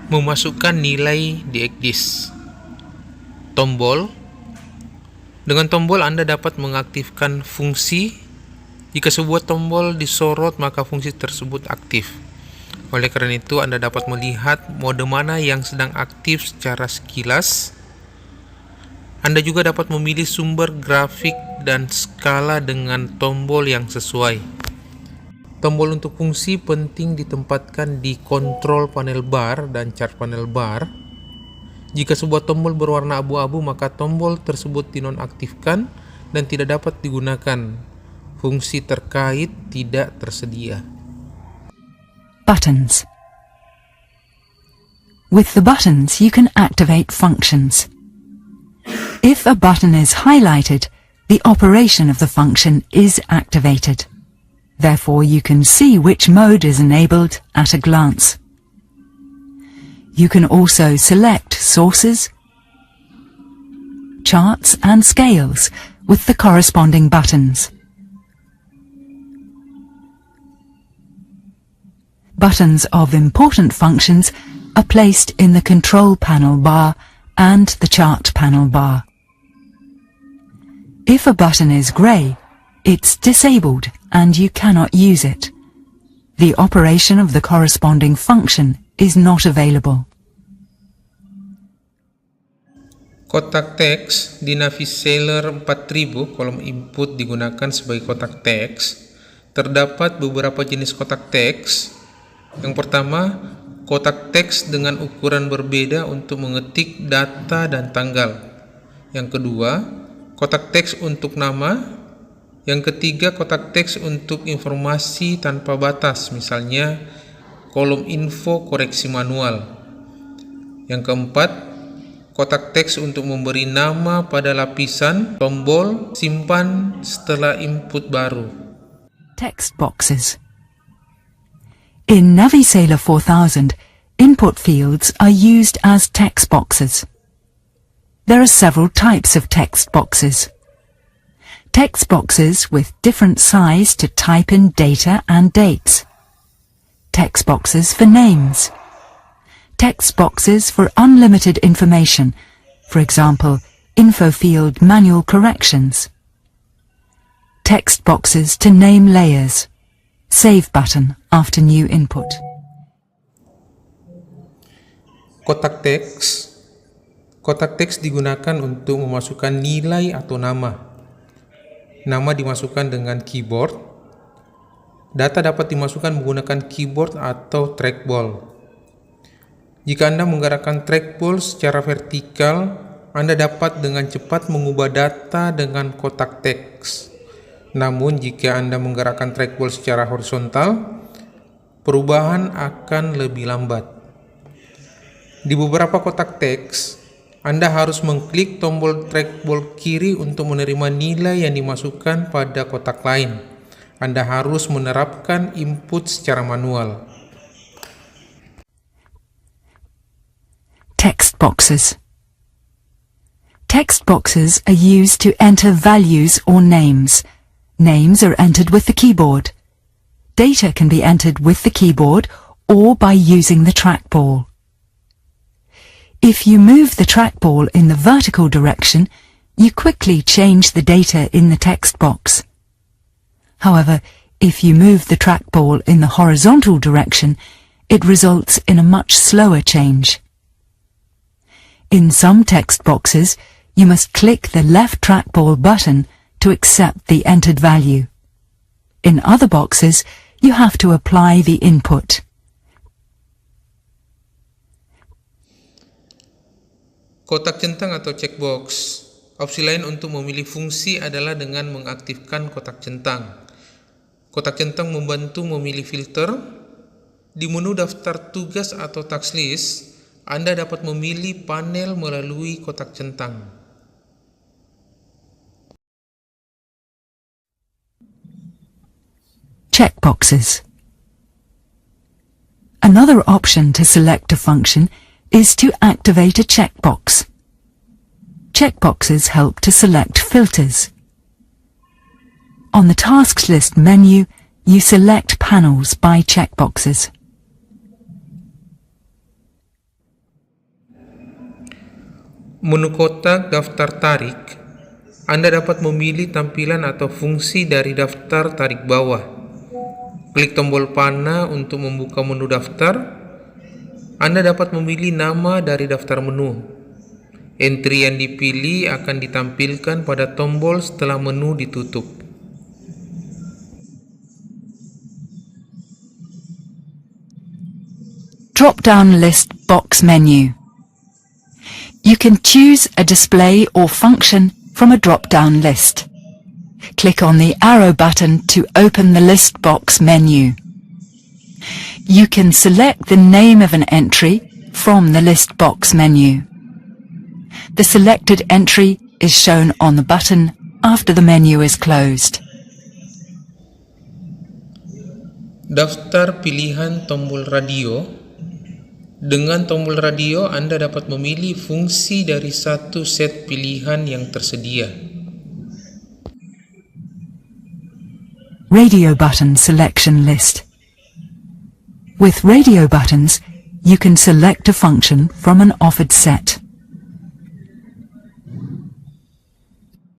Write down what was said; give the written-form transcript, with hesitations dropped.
Memasukkan nilai di ECDIS. Tombol. Dengan tombol Anda dapat mengaktifkan fungsi. Jika sebuah tombol disorot, maka fungsi tersebut aktif. Oleh karena itu, Anda dapat melihat mode mana yang sedang aktif secara sekilas. Anda juga dapat memilih sumber grafik dan skala dengan tombol yang sesuai. Tombol untuk fungsi penting ditempatkan di kontrol panel bar dan chart panel bar. Jika sebuah tombol berwarna abu-abu, maka tombol tersebut dinonaktifkan dan tidak dapat digunakan. Fungsi terkait tidak tersedia. Buttons. With the buttons, you can activate functions. If a button is highlighted, the operation of the function is activated. Therefore, you can see which mode is enabled at a glance. You can also select sources, charts and scales with the corresponding buttons. Buttons of important functions are placed in the control panel bar and the chart panel bar. If a button is grey, it's disabled and you cannot use it. The operation of the corresponding function is not available. Kotak teks di Navisailor 4000, kolom input digunakan sebagai kotak teks. Terdapat beberapa jenis kotak teks. Yang pertama, kotak teks dengan ukuran berbeda untuk mengetik data dan tanggal. Yang kedua, kotak teks untuk nama. Yang ketiga, kotak teks untuk informasi tanpa batas, misalnya kolom info koreksi manual. Yang keempat, kotak teks untuk memberi nama pada lapisan, tombol, simpan setelah input baru. Text boxes. In Navisailor 4000, input fields are used as text boxes. There are several types of text boxes. Text boxes with different size to type in data and dates. Text boxes for names. Text boxes for unlimited information, for example, info field manual corrections. Text boxes to name layers. Save button after new input. Kotak teks. Kotak teks digunakan untuk memasukkan nilai atau nama. Nama dimasukkan dengan keyboard. Data dapat dimasukkan menggunakan keyboard atau trackball. Jika Anda menggerakkan trackball secara vertikal, Anda dapat dengan cepat mengubah data dengan kotak teks. Namun, jika Anda menggerakkan trackball secara horizontal, perubahan akan lebih lambat. Di beberapa kotak teks, Anda harus mengklik tombol trackball kiri untuk menerima nilai yang dimasukkan pada kotak lain. Anda harus menerapkan input secara manual. Text boxes. Text boxes are used to enter values or names. Names are entered with the keyboard. Data can be entered with the keyboard or by using the trackball. If you move the trackball in the vertical direction, you quickly change the data in the text box. However, if you move the trackball in the horizontal direction, it results in a much slower change. In some text boxes, you must click the left trackball button to accept the entered value. In other boxes, you have to apply the input. Kotak centang atau checkbox. Opsi lain untuk memilih fungsi adalah dengan mengaktifkan kotak centang. Kotak centang membantu memilih filter. Di menu daftar tugas atau task list, Anda dapat memilih panel melalui kotak centang. Checkboxes. Another option to select a function is to activate a checkbox. Checkboxes help to select filters. On the Tasks List menu, you select panels by checkboxes. Menu kotak daftar tarik, Anda dapat memilih tampilan atau fungsi dari daftar tarik bawah. Klik tombol panah untuk membuka menu daftar. Anda dapat memilih nama dari daftar menu. Entry yang dipilih akan ditampilkan pada tombol setelah menu ditutup. Drop-down list box menu. You can choose a display or function from a drop-down list. Click on the arrow button to open the list box menu. You can select the name of an entry from the list box menu. The selected entry is shown on the button after the menu is closed. Daftar pilihan tombol radio. Dengan tombol radio, Anda dapat memilih fungsi dari satu set pilihan yang tersedia. Radio button selection list. With radio buttons, you can select a function from an offered set.